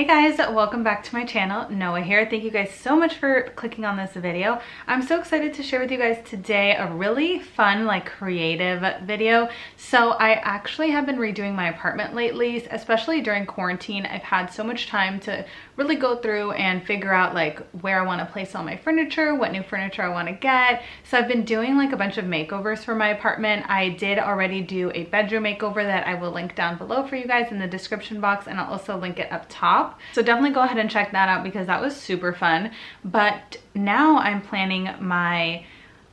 guys, welcome back to my channel. Noah here. Thank you guys so much for clicking on this video. I'm so excited to share with you guys today a really fun, like creative video. So I actually have been redoing my apartment lately, especially during quarantine. I've had so much time to really go through and figure out like where I want to place all my furniture, what new furniture I want to get. So I've been doing like a bunch of makeovers for my apartment. I did already do a bedroom makeover that I will link down below for you guys in the description box, and I'll also link it up top. So definitely go ahead and check that out because that was super fun. But now I'm planning my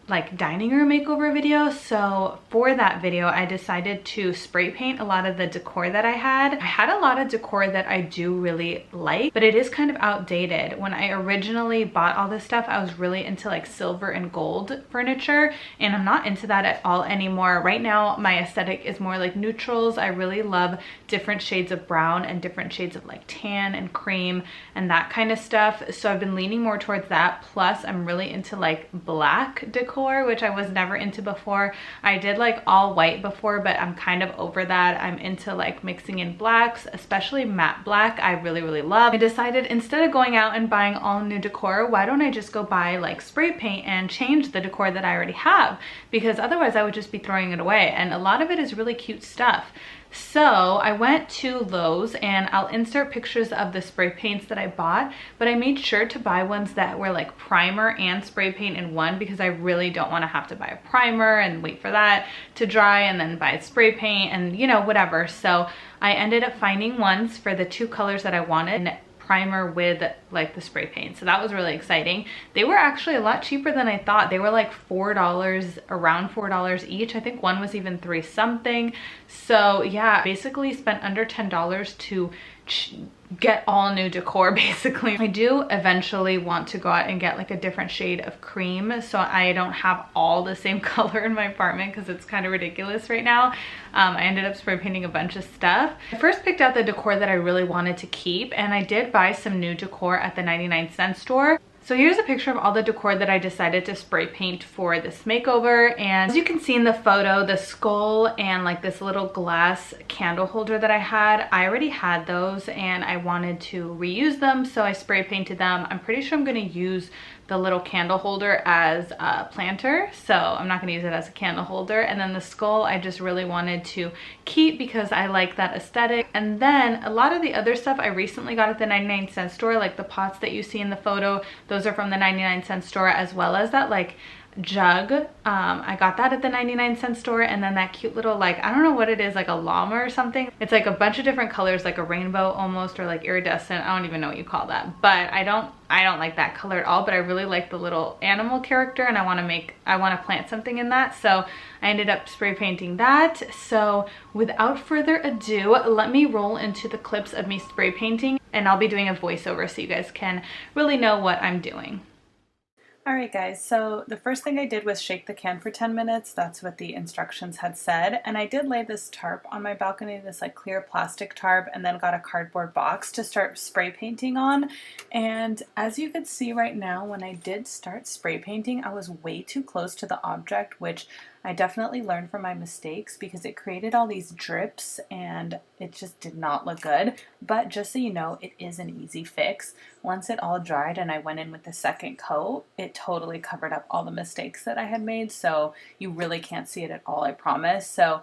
like dining room makeover video. So for that video, I decided to spray paint a lot of the decor that I had. I had a lot of decor that I do really like, but it is kind of outdated. When I originally bought all this stuff, I was really into like silver and gold furniture, and I'm not into that at all anymore. Right now, my aesthetic is more like neutrals. I really love different shades of brown and different shades of like tan and cream and that kind of stuff. So I've been leaning more towards that. Plus, I'm really into like black decor, which I was never into before. I did like all white before, but I'm kind of over that. I'm into like mixing in blacks, especially matte black. I really love. I decided instead of going out and buying all new decor, why don't I just go buy like spray paint and change the decor that I already have, because otherwise I would just be throwing it away, and a lot of it is really cute stuff. So I went to Lowe's, and I'll insert pictures of the spray paints that I bought, but I made sure to buy ones that were like primer and spray paint in one, because I really don't want to have to buy a primer and wait for that to dry and then buy spray paint and you know, whatever. So I ended up finding ones for the two colors that I wanted, primer with like the spray paint. So that was really exciting. They were actually a lot cheaper than I thought. They were like $4, around $4 each. I think one was even $3 something. So yeah, basically spent under $10 to get all new decor basically. I do eventually want to go out and get like a different shade of cream so I don't have all the same color in my apartment, because it's kind of ridiculous right now. I ended up spray painting a bunch of stuff. I first picked out the decor that I really wanted to keep, and I did buy some new decor at the 99-cent store. So here's a picture of all the decor that I decided to spray paint for this makeover. And as you can see in the photo, the skull and like this little glass candle holder that I had, I already had those and I wanted to reuse them, so I spray painted them. I'm pretty sure I'm going to use the little candle holder as a planter, so I'm not going to use it as a candle holder. And then the skull I just really wanted to keep because I like that aesthetic. And then a lot of the other stuff I recently got at the 99-cent store, like the pots that you see in the photo, those are from the 99-cent store, as well as that like jug. I got that at the 99-cent store, and then that cute little, like, I don't know what it is, like a llama or something. It's like a bunch of different colors, like a rainbow almost, or like iridescent. I don't even know what you call that, but I don't like that color at all, but I really like the little animal character, and I want to plant something in that, so I ended up spray painting that. So without further ado, let me roll into the clips of me spray painting, and I'll be doing a voiceover so you guys can really know what I'm doing. Alright guys, so the first thing I did was shake the can for 10 minutes. That's what the instructions had said. And I did lay this tarp on my balcony, this like clear plastic tarp, and then got a cardboard box to start spray painting on. And as you can see right now, when I did start spray painting, I was way too close to the object, which I definitely learned from my mistakes because it created all these drips and it just did not look good. But just so you know, it is an easy fix. Once it all dried and I went in with the second coat, it totally covered up all the mistakes that I had made. So you really can't see it at all, I promise. So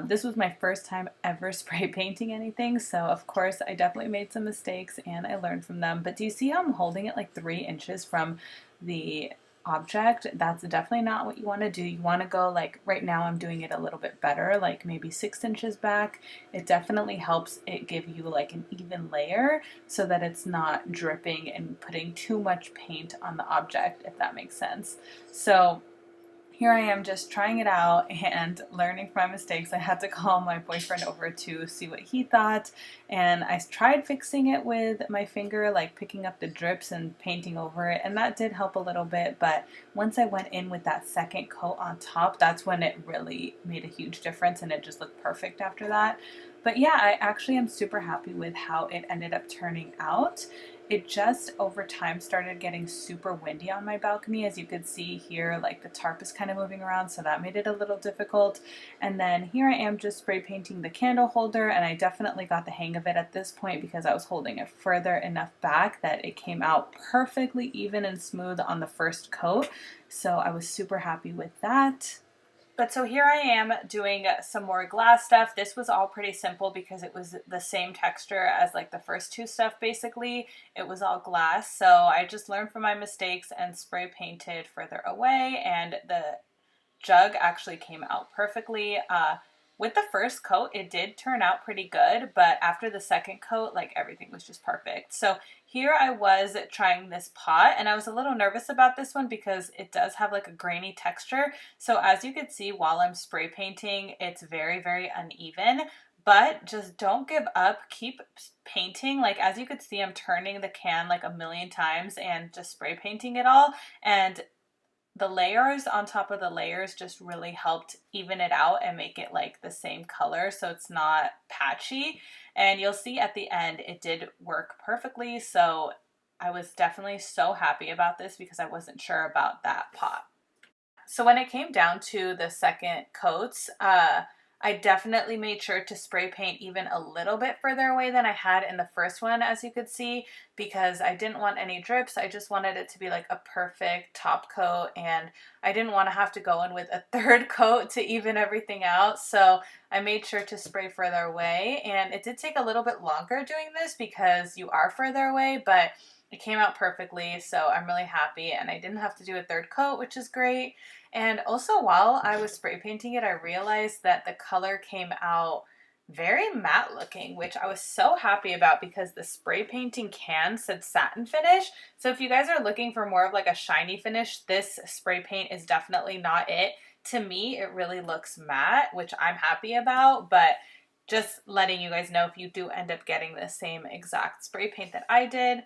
this was my first time ever spray painting anything. So of course I definitely made some mistakes and I learned from them. But do you see how I'm holding it like 3 inches from the object? That's definitely not what you want to do. You want to go like, right now I'm doing it a little bit better, like maybe 6 inches back. It definitely helps it give you like an even layer so that it's not dripping and putting too much paint on the object, if that makes sense. So here I am just trying it out and learning from my mistakes. I had to call my boyfriend over to see what he thought, and I tried fixing it with my finger, like picking up the drips and painting over it, and that did help a little bit. But once I went in with that second coat on top, that's when it really made a huge difference and it just looked perfect after that. But yeah, I actually am super happy with how it ended up turning out. It just over time started getting super windy on my balcony. As you could see here, like the tarp is kind of moving around, so that made it a little difficult. And then here I am just spray painting the candle holder, and I definitely got the hang of it at this point because I was holding it further enough back that it came out perfectly even and smooth on the first coat. So I was super happy with that. But so here I am doing some more glass stuff. This was all pretty simple because it was the same texture as like the first two stuff basically. It was all glass. So I just learned from my mistakes and spray painted further away, and the jug actually came out perfectly. With the first coat, it did turn out pretty good, but after the second coat, like everything was just perfect. So here I was trying this pot, and I was a little nervous about this one because it does have like a grainy texture. So as you can see while I'm spray painting, it's very, very uneven, but just don't give up. Keep painting. Like as you could see, I'm turning the can like a million times and just spray painting it all. And the layers on top of the layers just really helped even it out and make it like the same color so it's not patchy. And you'll see at the end it did work perfectly. So I was definitely so happy about this because I wasn't sure about that pot. So when it came down to the second coats, I definitely made sure to spray paint even a little bit further away than I had in the first one, as you could see, because I didn't want any drips. I just wanted it to be like a perfect top coat, and I didn't want to have to go in with a third coat to even everything out. So I made sure to spray further away, and it did take a little bit longer doing this because you are further away, but it came out perfectly. So I'm really happy, and I didn't have to do a third coat, which is great. And also while I was spray painting it, I realized that the color came out very matte looking, which I was so happy about because the spray painting can said satin finish. So if you guys are looking for more of like a shiny finish, this spray paint is definitely not it. To me, it really looks matte, which I'm happy about, but just letting you guys know if you do end up getting the same exact spray paint that I did.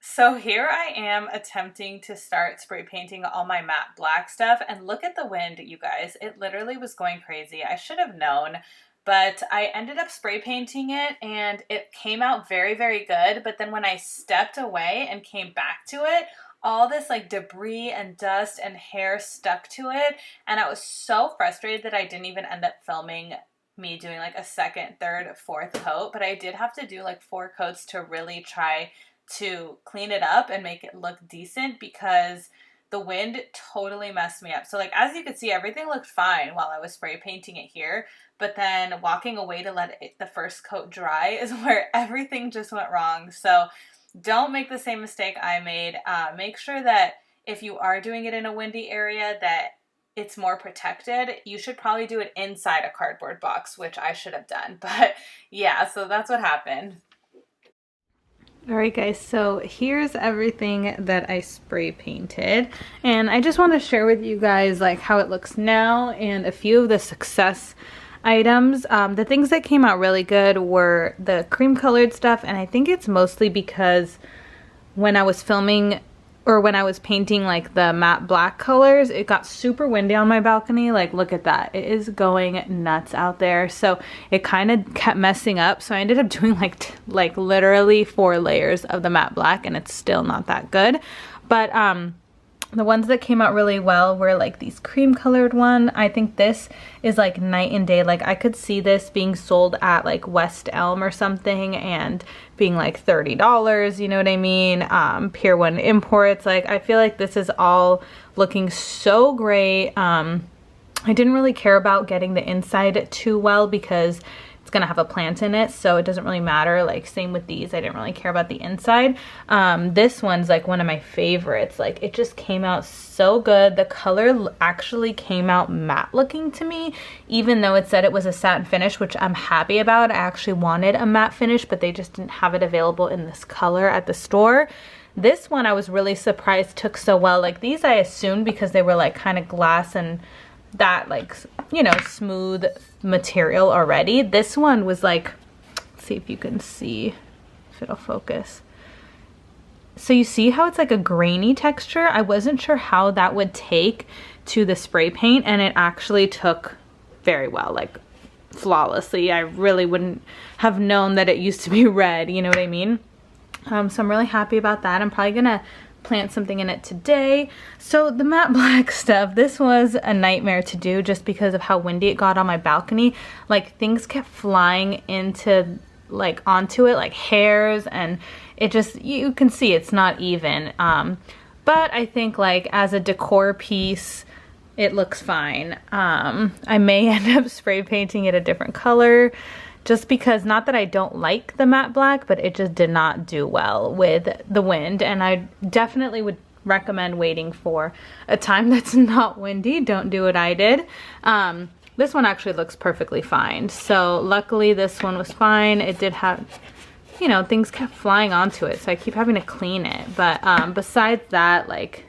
So here I am attempting to start spray painting all my matte black stuff, and look at the wind, you guys. It literally was going crazy. I should have known, but I ended up spray painting it and it came out very, very good. But then when I stepped away and came back to it, all this like debris and dust and hair stuck to it, and I was so frustrated that I didn't even end up filming me doing like a second, third, fourth coat. But I did have to do like 4 coats to really try to clean it up and make it look decent because the wind totally messed me up. So like as you could see, everything looked fine while I was spray painting it here, but then walking away to let the first coat dry is where everything just went wrong. So don't make the same mistake I made. Make sure that if you are doing it in a windy area that it's more protected. You should probably do it inside a cardboard box, which I should have done. But yeah, so that's what happened. Alright guys, so here's everything that I spray painted, and I just want to share with you guys like how it looks now and a few of the success items. The things that came out really good were the cream colored stuff, and I think it's mostly because when I was filming or when I was painting like the matte black colors, it got super windy on my balcony. Like look at that, it is going nuts out there. So it kind of kept messing up. So I ended up doing like literally 4 layers of the matte black, and it's still not that good. But the ones that came out really well were like these cream colored one. I think this is like night and day. Like I could see this being sold at like West Elm or something and being like $30, you know what I mean? Pier 1 Imports. Like I feel like this is all looking so great. I didn't really care about getting the inside too well because it's gonna have a plant in it, so it doesn't really matter. Like same with these, I didn't really care about the inside. This one's like one of my favorites. Like it just came out so good. The color actually came out matte looking to me, even though it said it was a satin finish, which I'm happy about. I actually wanted a matte finish, but they just didn't have it available in this color at the store. This one I was really surprised took so well. Like these I assumed because they were like kind of glass and that like, you know, smooth material already. This one was like, let's see if you can see if it'll focus. So you see how it's like a grainy texture? I wasn't sure how that would take to the spray paint, and it actually took very well. Like flawlessly. I really wouldn't have known that it used to be red, you know what I mean? So I'm really happy about that. I'm probably gonna plant something in it today. So the matte black stuff, this was a nightmare to do just because of how windy it got on my balcony. Like things kept flying into like onto it, like hairs, and it just, you can see it's not even. But I think like as a decor piece, it looks fine. I may end up spray painting it a different color just because, not that I don't like the matte black, but it just did not do well with the wind. And I definitely would recommend waiting for a time that's not windy. Don't do what I did. This one actually looks perfectly fine. So luckily this one was fine. It did have, you know, things kept flying onto it, so I keep having to clean it. But besides that, like,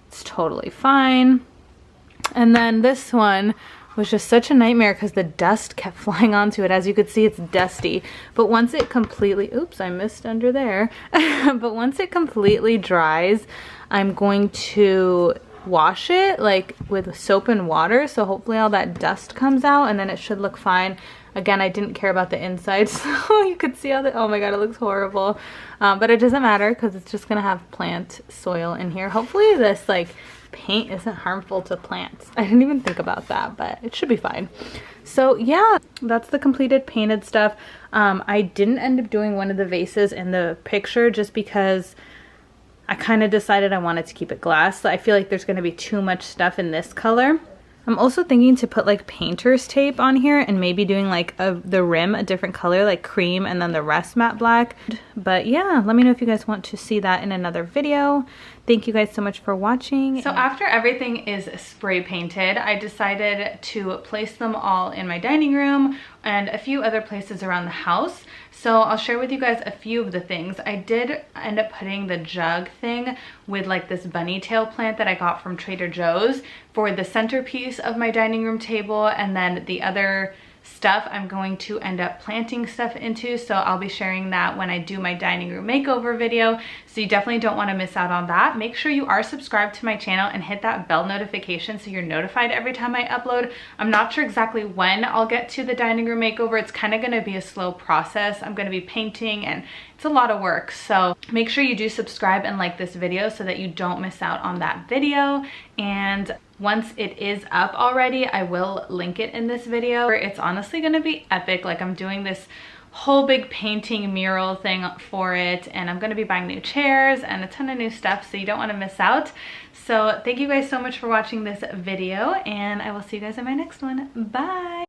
it's totally fine. And then this one was just such a nightmare because the dust kept flying onto it. As you could see, it's dusty. But once it completely, oops, I missed under there. But once it completely dries, I'm going to wash it like with soap and water. So hopefully all that dust comes out and then it should look fine. Again, I didn't care about the inside, so you could see how the, oh my god, it looks horrible. But it doesn't matter because it's just gonna have plant soil in here. Hopefully this like paint isn't harmful to plants. I didn't even think about that, but it should be fine. So yeah, that's the completed painted stuff. I didn't end up doing one of the vases in the picture just because I kind of decided I wanted to keep it glass. So I feel like there's going to be too much stuff in this color. I'm also thinking to put like painter's tape on here and maybe doing like the rim a different color, like cream, and then the rest matte black. But yeah, let me know if you guys want to see that in another video. Thank you guys so much for watching. So after everything is spray painted, I decided to place them all in my dining room and a few other places around the house. So I'll share with you guys a few of the things. I did end up putting the jug thing with like this bunny tail plant that I got from Trader Joe's for the centerpiece of my dining room table, and then the other stuff I'm going to end up planting stuff into, so I'll be sharing that when I do my dining room makeover video, so you definitely don't want to miss out on that. Make sure you are subscribed to my channel and hit that bell notification so you're notified every time I upload. I'm not sure exactly when I'll get to the dining room makeover. It's kind of going to be a slow process. I'm going to be painting and it's a lot of work, so make sure you do subscribe and like this video so that you don't miss out on that video. And once it is up already, I will link it in this video. It's honestly gonna be epic. Like, I'm doing this whole big painting mural thing for it, and I'm gonna be buying new chairs and a ton of new stuff, so you don't want to miss out. So thank you guys so much for watching this video, and I will see you guys in my next one. Bye.